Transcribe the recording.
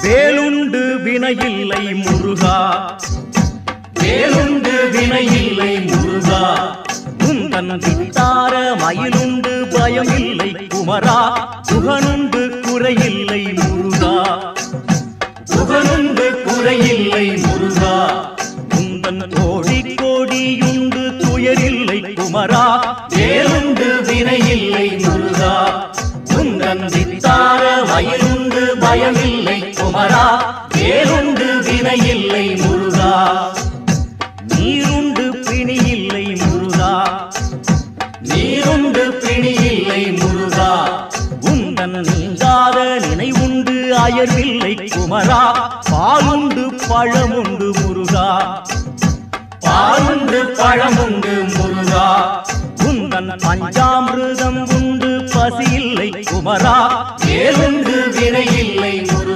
வேலுண்டு வினையில்லை முருகா, வேலுண்டு வினையில்லை முருகா. உந்தன் வித்தார மயிலுண்டு பயமில்லை குமரா, புகனுண்டு குறையில்லை முருகா, புகனுண்டு குறையில்லை முருகா. உந்தன் கோடி கோடியுண்டு துயரில்லை குமரா, வேலுண்டு வினையில்லை முருகா. உந்தன் வித்தார மயிலுண்டு பயமில்லை குமரா, வேலுண்டு வினையில்லை முருகா. நீருண்டு பிணியில்லை முருகா, நீருண்டு பிணியில்லை முருகா. உந்தன் நீங்காத நினைவுண்டு அயர்வில்லை குமரா, பாலுண்டு பழமுண்டு முருகா, பாலுண்டு பழமுண்டு முருகா. உந்தன் பஞ்சாமிருதம் உண்டு பசியில்லை குமரா, வேலுண்டு வினையில்லை முருகா.